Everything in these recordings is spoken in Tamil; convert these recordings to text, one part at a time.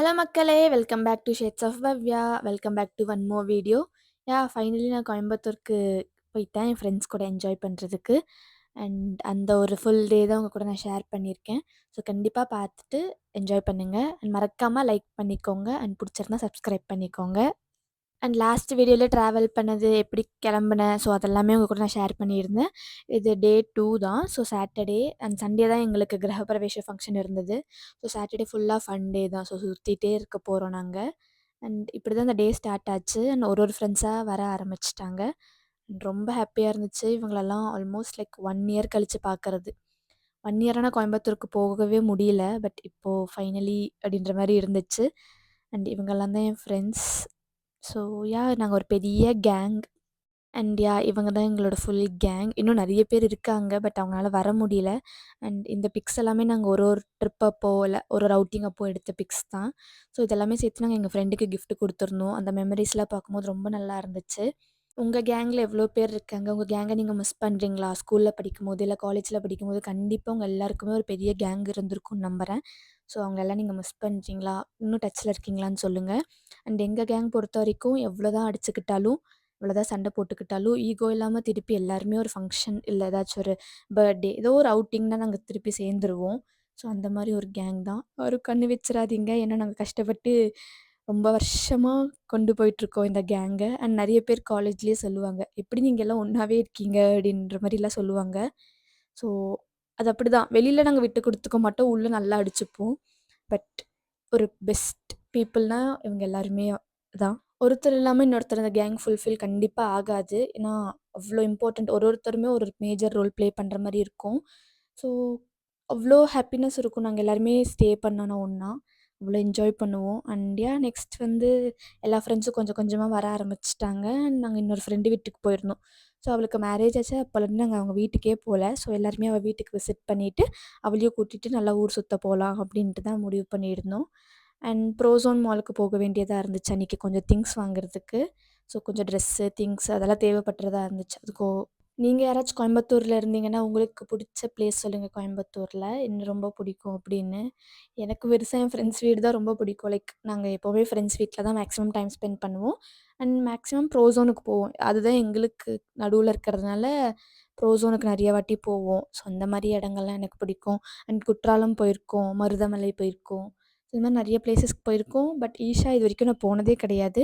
ஹலோ மக்களே! Welcome back to shades of Bhavya. Welcome back to one more video. Finally நான் கோயம்புத்தூருக்கு போயிட்டேன் என் ஃப்ரெண்ட்ஸ் கூட என்ஜாய் பண்ணுறதுக்கு. அண்ட் அந்த ஒரு ஃபுல் டே தான் உங்க கூட நான் ஷேர் பண்ணியிருக்கேன். ஸோ கண்டிப்பா பார்த்துட்டு என்ஜாய் பண்ணுங்க. அண்ட் மறக்காம லைக் பண்ணிக்கோங்க. அண்ட் புடிச்சிருந்தா சப்ஸ்கிரைப் பண்ணிக்கோங்க. அண்ட் லாஸ்ட் வீடியோல ட்ராவல் பண்ணது, எப்படி கிளம்புனேன், ஸோ அதெல்லாமே உங்க கூட நான் ஷேர் பண்ணியிருந்தேன். இது டே 2 தான். ஸோ சாட்டர்டே அண்ட் சண்டே தான் எங்களுக்கு கிரகப்பிரவேஷ ஃபங்க்ஷன் இருந்தது. ஸோ சாட்டர்டே ஃபுல்லா ஃபன் டே தான். ஸோ சுத்திட்டே இருக்க போறோம் நாங்க. அண்ட் இப்படி தான் இந்த டே ஸ்டார்ட் ஆச்சு. அண்ட் ஒரு ஃப்ரெண்ட்ஸா வர ஆரம்பிச்சுட்டாங்க. ரொம்ப ஹாப்பியா இருந்துச்சு. இவங்களெல்லாம் ஆல்மோஸ்ட் லைக் 1 இயர் கழிச்சு பார்க்கறது. 1 இயரா நான் கோயம்புத்தூருக்கு போகவே முடியல. பட் இப்போ ஃபைனலி அப்படின்ற மாரி இருந்துச்சு. அண்ட் இவங்கலாம் தான் என் ஃப்ரெண்ட்ஸ். ஸோ நாங்க ஒரு பெரிய கேங். அண்ட் இவங்க தான் எங்களோட ஃபுல் கேங். இன்னும் நெறைய பேர் இருக்காங்க. பட் அவங்களால வர முடியல. அண்ட் இந்த பிக்ஸ் எல்லாமே நாங்க ஒரு ஒரு ட்ரிப் அப்போ இல்ல ஒரு ஒரு அவுட்டிங் அப்போ எடுத்த பிக்ஸ் தான். ஸோ இதெல்லாமே சேர்த்து நாங்க எங்க ஃப்ரெண்டுக்கு கிஃப்ட் குடுத்துருந்தோம். அந்த மெமரீஸ்லாம் பார்க்கும்போது ரொம்ப நல்லா இருந்துச்சு. உங்க கேங்ல எவ்வளோ பேர் இருக்காங்க? உங்க கேங்க நீங்க மிஸ் பண்றீங்களா? ஸ்கூல்ல படிக்கும்போது, இல்ல காலேஜ்ல படிக்கும்போது கண்டிப்பா உங்க எல்லாருக்குமே ஒரு பெரிய கேங் இருந்திருக்கும்னு நம்புறேன். ஸோ அவங்களெல்லாம் நீங்க மிஸ் பண்றீங்களா? இன்னும் டச்ல இருக்கீங்களான்னு சொல்லுங்க. அண்ட் எங்க கேங் பொறுத்தவரைக்கும் எவ்வளோதான் அடிச்சுக்கிட்டாலும், எவ்வளோதான் சண்டை போட்டுக்கிட்டாலும், ஈகோ இல்லாம திருப்பி எல்லாருமே ஒரு ஃபங்ஷன் இல்ல ஏதாச்சும் ஒரு பர்த்டே ஏதோ ஒரு அவுட்டிங்னா நாங்க திருப்பி சேர்ந்துருவோம். ஸோ அந்த மாரி ஒரு கேங் தான். யாரும் கண்ணு வச்சுறாதீங்க. ஏன்னா நாங்க கஷ்டப்பட்டு ரொம்ப வருஷமா கொண்டு போயிட்டுருக்கோம் இந்த கேங்க. அண்ட் நெறைய பேர் காலேஜ்லயே சொல்லுவாங்க, "எப்படி நீங்க எல்லாம் ஒண்ணாவே இருக்கீங்க?" அப்படின்ற மாரிலாம் சொல்லுவாங்க. ஸோ அது அப்படிதான். வெளியில நாங்க விட்டு குடுத்துக்க மாட்டோம். உள்ள நல்லா அடிச்சுப்போம். பட் ஒரு பெஸ்ட் பீப்பிள்னா இவங்க எல்லாருமே தான். ஒருத்தர் இல்லாம இன்னொருத்தர் அந்த கேங் ஃபுல்ஃபில் கண்டிப்பா ஆகாது. ஏன்னா, அவ்ளோ இம்பார்ட்டன்ட். ஒருத்தருமே ஒரு மேஜர் ரோல் ப்ளே பண்ற மாரி இருக்கும். ஸோ, அவ்ளோ ஹாப்பினஸ் இருக்கும். நாங்க எல்லாருமே ஸ்டே பண்ணோம் ஒண்ணா. அவ்ளோ என்ஜாய் பண்ணுவோம். அண்ட் நெக்ஸ்ட் வந்து எல்லா ஃப்ரெண்ட்ஸும் கொஞ்சம் கொஞ்சமா வர ஆரம்பிச்சுட்டாங்க. நாங்க இன்னொரு ஃப்ரெண்டு வீட்டுக்கு போயிருந்தோம். ஸோ, அவளுக்கு மேரேஜ் ஆச்சு. அப்போலேருந்து நாங்க அவங்க வீட்டுக்கே போல. ஸோ, எல்லாருமே அவ வீட்டுக்கு விசிட் பண்ணிட்டு, அவளையும் கூட்டிட்டு நல்லா ஊர் சுத்த போலாம் அப்படின்ட்டு தான் முடிவு பண்ணியிருந்தோம். அண்ட் ப்ரோசோன் மாலுக்கு போக வேண்டியதா இருந்துச்சு அன்னைக்கு கொஞ்சம் திங்ஸ் வாங்குறதுக்கு. ஸோ கொஞ்சம் ட்ரெஸ்ஸு, திங்ஸ் அதெல்லாம் தேவைப்பட்றதா இருந்துச்சு. நீங்க யாராச்சும் கோயம்புத்தூர்ல இருந்தீங்கன்னா, உங்களுக்கு புடிச்ச பிளேஸ் சொல்லுங்க கோயம்புத்தூர்ல. என்ன ரொம்ப பிடிக்கும் அப்படின்னு. எனக்கு பெருசா என் ஃப்ரெண்ட்ஸ் வீடு தான் ரொம்ப பிடிக்கும். லைக் நாங்க எப்பவுமே ஃப்ரெண்ட்ஸ் வீட்ல தான் மேக்ஸிமம் டைம் ஸ்பெண்ட் பண்ணுவோம். அண்ட் மேக்ஸிமம் ப்ரோசோனுக்கு போவோம். அதுதான் எங்களுக்கு நடுவுல இருக்கிறதுனால, ப்ரோசோனுக்கு நெறைய வாட்டி போவோம். ஸோ அந்த மாரி இடங்கள்லாம் எனக்கு பிடிக்கும். அண்ட் குற்றாலம் போயிருக்கோம், மருதமலை போயிருக்கோம். இந்த மாரி நெறைய பிளேஸஸ்க்கு போயிருக்கோம். பட் ஈஷா இதுவரைக்கும் நான் போனதே கிடையாது.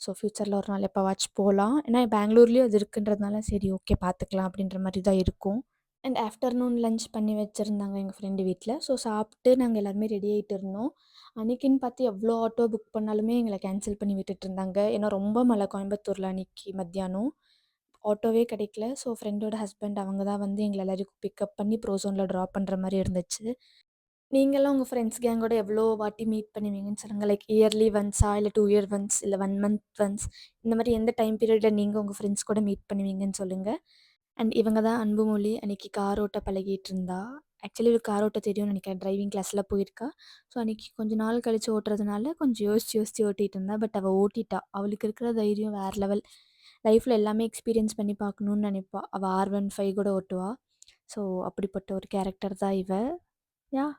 ஸோ ஃப்யூச்சர்ல ஒரு நாள் எப்பவாச்சும் போலாம். ஏன்னா பெங்களூர்லயும் அது இருக்குன்றதுனால, சரி ஓகே பார்த்துக்கலாம் அப்படின்ற மாரி தான் இருக்கும். அண்ட் ஆஃப்டர்நூன் லஞ்ச் பண்ணி வச்சிருந்தாங்க எங்க ஃப்ரெண்டு வீட்ல. ஸோ சாப்பிட்டு நாங்க எல்லாருமே ரெடி ஆயிட்டு இருந்தோம். அன்னைக்குன்னு பார்த்து எவ்வளோ ஆட்டோ புக் பண்ணாலுமே எங்கள கேன்சல் பண்ணி விட்டுட்டு இருந்தாங்க. ஏன்னா ரொம்ப மழை கோயம்புத்தூர்ல அன்னைக்கு மத்தியானம். ஆட்டோவே கிடைக்கல. ஸோ ஃப்ரெண்டோட ஹஸ்பண்ட் அவங்க தான் வந்து எங்கள எல்லாரையும் பிக்கப் பண்ணி ப்ரோசோன்ல ட்ராப் பண்ற மாரி இருந்துச்சு. நீங்கலாம் உங்க ஃப்ரெண்ட்ஸ் கேங்கோட எவ்வளோ வாட்டி மீட் பண்ணுவீங்கன்னு சொல்லுங்க. லைக் இயர்லி ஒன்ஸா? இல்ல 2 இயர் ஒன்ஸ்? இல்ல 1 மந்த் ஒன்ஸ்? இந்த மாரி எந்த டைம் பீரியட்ல நீங்க உங்க ஃப்ரெண்ட்ஸ் கூட மீட் பண்ணுவீங்கன்னு சொல்லுங்க. அண்ட் இவங்க தான் அன்புமொழி. அன்னைக்கு கார் ஓட்ட பழகிட்டு இருந்தா. ஆக்சுவலி இவளுக்கு கார் ஓட்ட தெரியும்னு நெனைக்கிறேன். டிரைவிங் கிளாஸ்லாம் போயிருக்கா. ஸோ அன்னைக்கு கொஞ்ச நாள் கழிச்சு ஓட்டுறதுனால கொஞ்சம் யோசிச்சு யோசிச்சு ஓட்டிட்டு இருந்தா. பட் அவ ஓட்டிட்டா. அவளுக்கு இருக்கிற தைரியம் வேற லெவல். லைஃப்ல எல்லாமே எக்ஸ்பீரியன்ஸ் பண்ணி பார்க்கணும்னு நெனைப்பா. அவ R15 கூட ஓட்டுவா. ஸோ அப்படிப்பட்ட ஒரு கேரக்டர் தான் இவ.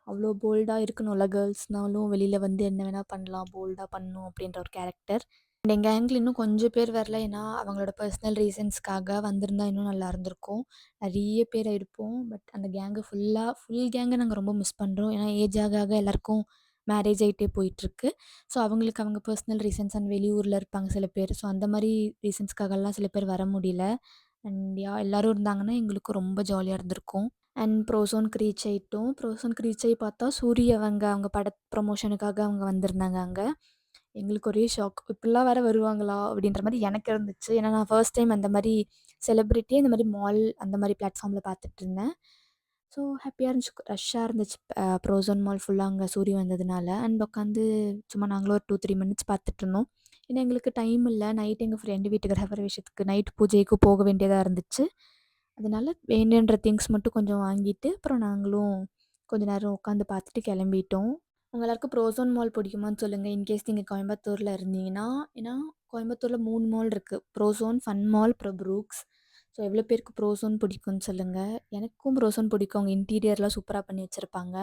அவ்ளோ போல்டா இருக்கணும்ல கேர்ள்ஸ்னாலும் வெளியில வந்து என்ன வேணா பண்ணலாம். போல்டா பண்ணணும் அப்படின்ற ஒரு கேரக்டர். அண்ட் எங்க கேங்ல இன்னும் கொஞ்சம் பேர் வரல. ஏன்னா, அவங்களோட பர்சனல் ரீசன்ஸ்க்காக வந்திருந்தா இன்னும் நல்லா இருந்திருக்கும். நெறைய பேர் ஆயிருப்போம். பட் அந்த கேங்கு ஃபுல் கேங்க நாங்க ரொம்ப மிஸ் பண்றோம். ஏன்னா, ஏஜ் ஆக ஆக எல்லாருக்கும் மேரேஜ் ஆயிட்டே போயிட்டுருக்கு. ஸோ, அவங்களுக்கு அவங்க பர்சனல் ரீசன்ஸ் அண்ட் வெளியூர்ல இருப்பாங்க சில பேர். ஸோ, அந்த மாரி ரீசன்ஸ்க்காகலாம் சில பேர் வர முடியல. அண்ட் எல்லாரும் இருந்தாங்கன்னா எங்களுக்கும் ரொம்ப ஜாலியா இருந்திருக்கும். அண்ட் ப்ரோசோனுக்கு ரீச் ஆயிட்டோம். ப்ரோசோனுக்கு ரீச் ஆகி பார்த்தா, சூரி அவங்க பட ப்ரமோஷனுக்காக அவங்க வந்திருந்தாங்க அங்க. எங்களுக்கு ஒரே ஷாக். இப்படிலாம் வேற வருவாங்களா? அப்படின்ற மாரி எனக்கு இருந்துச்சு. ஏன்னா, நான் ஃபர்ஸ்ட் டைம் அந்த மாரி செலிபிரிட்டிய இந்த மாரி மால் அந்த மாரி பிளாட்ஃபார்ம்ல பார்த்துட்டுருந்தேன். ஸோ ஹாப்பியா இருந்துச்சு. ரஷ்ஷா இருந்துச்சு. ப்ரோசோன் மால் ஃபுல்லா அங்க சூரி வந்ததுனால. அண்ட் உட்காந்து சும்மா நாங்களும் ஒரு 2, 3 மினிட்ஸ் பார்த்துட்டுருந்தோம். ஏன்னா, எங்களுக்கு டைம் இல்ல. நைட் எங்க ஃப்ரெண்டு வீட்டு கிரகப்பிரவேசத்துக்கு நைட் பூஜைக்கு போக வேண்டியதா இருந்துச்சு. அதனால வேணுன்ற திங்ஸ் மட்டும் கொஞ்சம் வாங்கிட்டு, அப்புறம் நாங்களும் கொஞ்ச நேரம் உட்காந்து பார்த்துட்டு கிளம்பிட்டோம். உங்க எல்லாருக்கும் ப்ரோசோன் மால் பிடிக்குமான்னு சொல்லுங்க. இன்கேஸ் நீங்க கோயம்புத்தூர்ல இருந்தீங்கன்னா. ஏன்னா, கோயம்புத்தூர்ல 3 மால் இருக்கு. ப்ரோசோன், ஃபன் மால், அப்புறம் ப்ரூக்ஸ். ஸோ எவ்வளோ பேருக்கு ப்ரோசோன் பிடிக்கும்னு சொல்லுங்க. எனக்கும் ப்ரோசோன் பிடிக்கும். அவங்க இன்டீரியர்லாம் சூப்பரா பண்ணி வச்சிருப்பாங்க.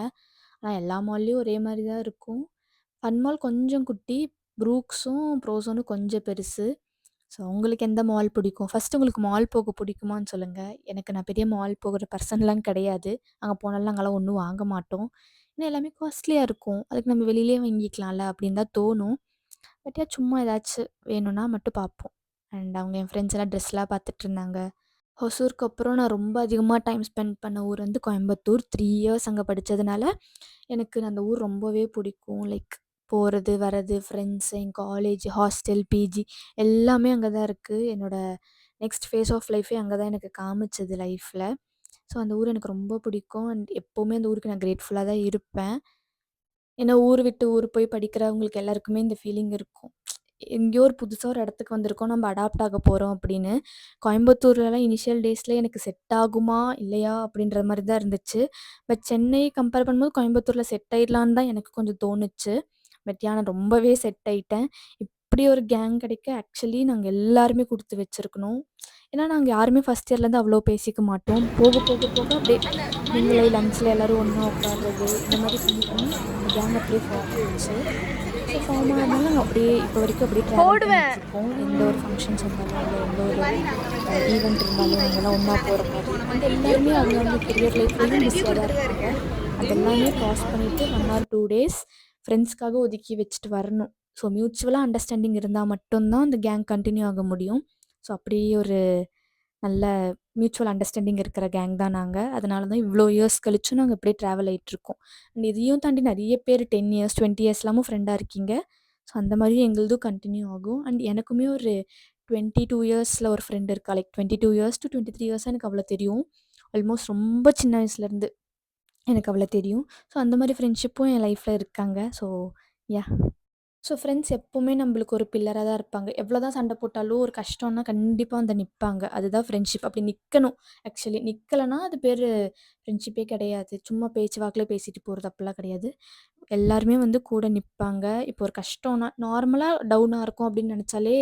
ஆனா எல்லா மால்லயும் ஒரே மாரி தான் இருக்கும். ஃபன் மால் கொஞ்சம் குட்டி. ப்ரூக்ஸும், ப்ரோஸோனும் கொஞ்சம் பெருசு. ஸோ உங்களுக்கு எந்த மால் பிடிக்கும்? ஃபர்ஸ்ட்டு உங்களுக்கு மால் போக பிடிக்குமான்னு சொல்லுங்க. எனக்கு நான் பெரிய மால் போகிற பர்சன்லாம் கிடையாது. அங்க போனாலும் நாங்கலாம் ஒண்ணும் வாங்க மாட்டோம். ஏன்னா எல்லாமே காஸ்ட்லியா இருக்கும். அதுக்கு நம்ம வெளியிலயே வாங்கிக்கலாம்ல அப்படின்னு தான் தோணும். பட் சும்மா ஏதாச்சும் வேணும்னா மட்டும் பார்ப்போம். அண்ட் அவங்க என் ஃப்ரெண்ட்ஸ் எல்லாம் ட்ரெஸ்லாம் பார்த்துட்ருந்தாங்க. ஹொசூருக்கு அப்புறம் நான் ரொம்ப அதிகமா டைம் ஸ்பெண்ட் பண்ண ஊர் வந்து கோயம்புத்தூர். 3 இயர்ஸ் அங்க படிச்சதுனால, எனக்கு அந்த ஊர் ரொம்பவே பிடிக்கும். லைக் போறது, வரது, ஃப்ரெண்ட்ஸ், என் காலேஜ், ஹாஸ்டல், பிஜி எல்லாமே அங்க தான் இருக்கு. என்னோட நெக்ஸ்ட் ஃபேஸ் ஆஃப் லைஃபே அங்க தான் எனக்கு காமிச்சது லைஃப்ல. ஸோ அந்த ஊர் எனக்கு ரொம்ப பிடிக்கும். அண்ட் எப்பவுமே அந்த ஊருக்கு நான் கிரேட்ஃபுல்லா தான் இருப்பேன். ஏன்னா ஊர் விட்டு ஊர் போய் படிக்கிறவங்களுக்கு எல்லாருக்குமே இந்த ஃபீலிங் இருக்கும். எங்கேயோ ஒரு புதுசா ஒரு இடத்துக்கு வந்திருக்கோம். நம்ம அடாப்ட் ஆக போறோம் அப்படின்னு. கோயம்புத்தூர்லலாம் இனிஷியல் டேஸ்ல எனக்கு செட் ஆகுமா? இல்லையா? அப்படின்ற மாரி தான் இருந்துச்சு. பட் சென்னை கம்பேர் பண்ணும்போது கோயம்புத்தூர்ல செட் ஆயிடலான்னு தான் எனக்கு கொஞ்சம் தோணுச்சு. பட் நான் ரொம்பவே செட் ஆயிட்டேன். இப்படி ஒரு கேங் கிடைக்க ஆக்சுவலி நாங்க எல்லாருமே குடுத்து வச்சிருக்கணும். ஏன்னா நாங்க யாருமே ஃபர்ஸ்ட் இயர்லேருந்து அவ்வளோ பேசிக்க மாட்டோம். போக போக போக அப்படியே மிங்கிள் ஆயி லஞ்ச்ல எல்லாரும் ஒண்ணா உட்கார்றது, இந்த மாரி பண்ணி பண்ணி அந்த கேங் அப்படியே ஃபார்ம் ஆச்சு. ஸோ ஃபார்ம் ஆனதுனால நாங்க அப்படியே இப்போ வரைக்கும் அப்படியே ட்ராவல் பண்ணிட்டுருக்கோம். எந்த ஒரு ஃபங்ஷன்ஸ் வந்தாலும், இல்ல எந்த ஒரு ஈவெண்ட் இருந்தாலும் நாங்கலாம் ஒண்ணா போற மாரி. அண்ட் எல்லாருமே அவங்கவங்க கெரியர் லைஃப்லயும் பிஸியா தான் இருக்காங்க. அதெல்லாமே கிராஸ் பண்ணிட்டு 1 ஆர் 2 டேஸ் ஃப்ரெண்ட்ஸ்க்காக ஒதுக்கி வச்சுட்டு வரணும். ஸோ மியூச்சுவலா அண்டர்ஸ்டாண்டிங் இருந்தா மட்டும் தான் அந்த கேங் கன்டின்யூ ஆக முடியும். ஸோ அப்படி ஒரு நல்ல மியூச்சுவல் அண்டர்ஸ்டாண்டிங் இருக்கிற கேங் தான் நாங்க. அதனால தான் இவ்ளோ இயர்ஸ் கழிச்சும் நாங்க இப்படியே ட்ராவல் ஆயிட்டுருக்கோம். அண்ட் இதையும் தாண்டி நெறைய பேர் 10 இயர்ஸ், 20 இயர்ஸ்லாமும் ஃப்ரெண்டா இருக்கீங்க. ஸோ அந்த மாரி எங்களுதும் கன்டின்யூ ஆகும். அண்ட் எனக்குமே ஒரு 22 இயர்ஸ்ல ஒரு ஃப்ரெண்ட் இருக்கா. லைக் 22 இயர்ஸ் டூ 23 இயர்ஸா எனக்கு அவள தெரியும். ஆல்மோஸ்ட் ரொம்ப சின்ன வயசுலேருந்து எனக்கு அவள தெரியும். ஸோ அந்த மாரி ஃப்ரெண்ட்ஷிப்பும் என் லைஃப்ல இருக்காங்க. So yeah! ஸோ ஃப்ரெண்ட்ஸ் எப்பவுமே நம்மளுக்கு ஒரு பில்லரா தான் இருப்பாங்க. எவ்வளோதான் சண்டை போட்டாலும் ஒரு கஷ்டம்னா கண்டிப்பா வந்து நிப்பாங்க. அதுதான் ஃப்ரெண்ட்ஷிப். அப்படி நிக்கணும். ஆக்சுவலி நிக்கலனா அது பேரு ஃப்ரெண்ட்ஷிப்பே கிடையாது. சும்மா பேச்சு வாக்குல பேசிட்டு போறது அப்படிலாம் கிடையாது. எல்லாருமே வந்து கூட நிப்பாங்க. இப்போ ஒரு கஷ்டம்னா நார்மலா டவுனா இருக்கோம் அப்படின்னு நெனச்சாலே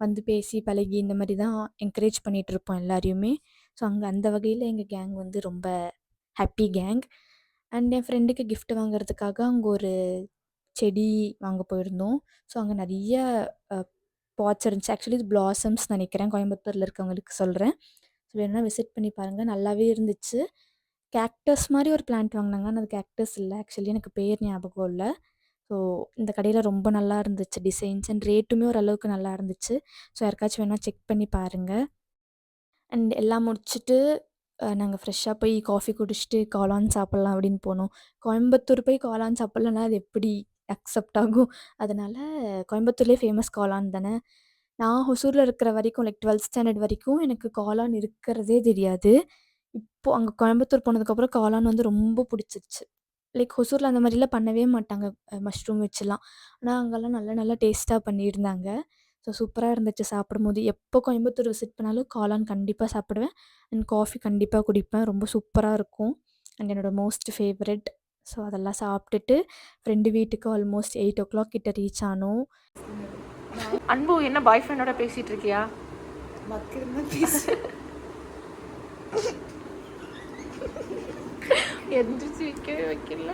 வந்து பேசி, பழகி இந்த மாரி தான் என்கரேஜ் பண்ணிட்டு இருப்போம் எல்லாரையுமே. ஸோ அங்க அந்த வகையில எங்க கேங் வந்து ரொம்ப ஹேப்பி கேங். அண்ட் என் ஃப்ரெண்டுக்கு கிஃப்ட் வாங்குறதுக்காக அங்க ஒரு செடி வாங்க போயிருந்தோம். ஸோ அங்க நெறைய அ பாட்ஸ் இருந்துச்சு. ஆக்சுவலி இது பிளாசம்ஸ் நெனைக்கிறேன். கோயம்புத்தூர்ல இருக்கவங்களுக்கு சொல்றேன். ஸோ வேணும்னா விசிட் பண்ணி பாருங்க. நல்லாவே இருந்துச்சு. கேக்டஸ் மாரி ஒரு பிளான்ட் வாங்குனாங்க. ஆனா அது கேக்டஸ் இல்ல. ஆக்சுவலி எனக்கு பேர் ஞாபகம் இல்ல. ஸோ இந்த கடையில ரொம்ப நல்லா இருந்துச்சு டிசைன்ஸ் அண்ட் ரேட்டுமே ஓரளவுக்கு நல்லா இருந்துச்சு. ஸோ யாருக்காச்சும் வேணா செக் பண்ணி பாருங்க. அண்ட் எல்லாம் முடிச்சுட்டு நாங்க ஃப்ரெஷ்ஷா போய் காஃபி குடிச்சுட்டு காளான் சாப்பிடலாம் அப்படின்னு போனோம். கோயம்புத்தூர் போய் காளான் சாப்பிடலன்னா அது எப்படி அக்செப்ட் ஆகும்? அதனால கோயம்புத்தூர்லயே ஃபேமஸ் காளான் தானே. நான் ஹொசூர்ல இருக்கிற வரைக்கும் லைக் 12த் ஸ்டாண்டர்ட் வரைக்கும் எனக்கு காளான் இருக்கிறதே தெரியாது. இப்போ அங்க கோயம்புத்தூர் போனதுக்கப்புறம் காளான் வந்து ரொம்ப புடிச்சிருச்சு. லைக் ஹொசூர்ல அந்த மாரிலாம் பண்ணவே மாட்டாங்க. மஷ்ரூம் வச்சுலாம். ஆனா அங்கலாம் நல்லா நல்லா டேஸ்ட்டா பண்ணியிருந்தாங்க. ஸோ சூப்பரா இருந்துச்சு சாப்பிடும்போது. எப்போ கோயம்புத்தூர் விசிட் பண்ணாலும் காளான் கண்டிப்பா சாப்பிடுவேன். அண்ட் காஃபி கண்டிப்பா குடிப்பேன். ரொம்ப சூப்பரா இருக்கும். அண்ட் என்னோட மோஸ்ட் ஃபேவரைட். ஸோ அதெல்லாம் சாப்பிட்டுட்டு ஃப்ரெண்டு வீட்டுக்கு ஆல்மோஸ்ட் 8:00 கிட்ட ரீச் ஆனோம். அன்பு என்ன பாய் ஃப்ரெண்டோட பேசிட்டு இருக்கியா? எந்திரிச்சு வைக்கவே வைக்கல.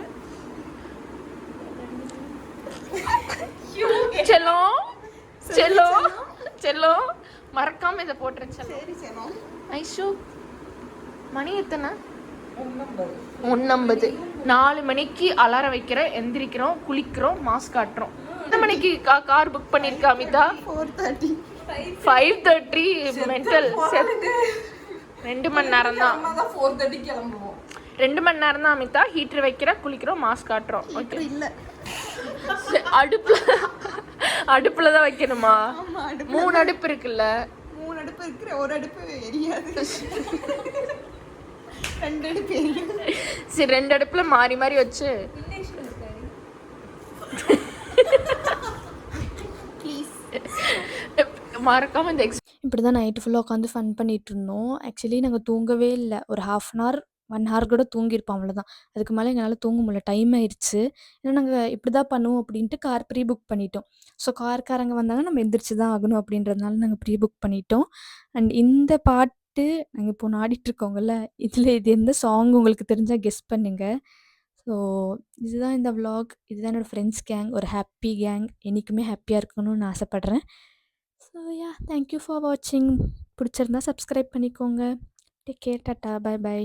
செல்லம் செல்லம் செல்லம் மறக்காம இதை போட்டுருச்சு. ஐஷு மணி எத்தனை? 1:50. 4 மணிக்கு அலாரம் வைக்கிறோம், எந்திரிக்கிறோம், குளிக்கிறோம், மாஸ்க் காட்டுறோம். எத்தனை மணிக்கு கார் புக் பண்ணிருக்கா அமிதா? 5:30. மென்டல். 2 மணி நேரம் தான். 2 மணி நேரம் தான் அமிதா. ஹீட்டர் வைக்கிற, குளிக்கிறோம், மாஸ்க் காட்டுறோம். இல்ல அடுப்புல தான் வைக்கணுமா? 3 அடுப்பு இருக்குல்ல. 3 அடுப்பு இருக்கு. ஒரு அடுப்பு எரியாது. 2 அடுப்பு எரியும். சரி 2 அடுப்புல மாறி மாறி வச்சு மறக்காம இந்த இப்படி தான் நைட்டு ஃபுல்லா உட்காந்து ஃபன் பண்ணிட்டுருந்தோம். ஆக்சுவலி நாங்க தூங்கவே இல்ல. ஒரு 1/2 அன் ஹவர், 1 ஹவர் கூட தூங்கியிருப்போம் அவ்வளோதான். அதுக்கு மேல எங்களால தூங்க முடியல. டைம் ஆயிருச்சு. ஏன்னா நாங்க இப்படி தான் பண்ணுவோம் அப்படின்ட்டு கார் ப்ரீ புக் பண்ணிட்டோம். ஸோ கார்காரங்க வந்தாங்கன்னா நம்ம எந்திரிச்சு தான் ஆகணும் அப்படின்றதுனால நாங்க ப்ரீ புக் பண்ணிட்டோம். அண்ட் இந்த பாட்டு நாங்க இப்போ ஆடிட்டுருக்கோங்கல்ல, இதில இது எந்த சாங் உங்களுக்கு தெரிஞ்சா கெஸ் பண்ணுங்க. ஸோ இதுதான் இந்த vlog. இதுதான் என்னோட ஃப்ரெண்ட்ஸ் கேங். ஒரு ஹாப்பி கேங். என்றைக்குமே ஹாப்பியாக இருக்கணும்னு ஆசைப்பட்றேன். ஸோ தேங்க் யூ ஃபார் வாட்சிங். பிடிச்சிருந்தா சப்ஸ்கிரைப் பண்ணிக்கோங்க. Take care. Tata. Bye by.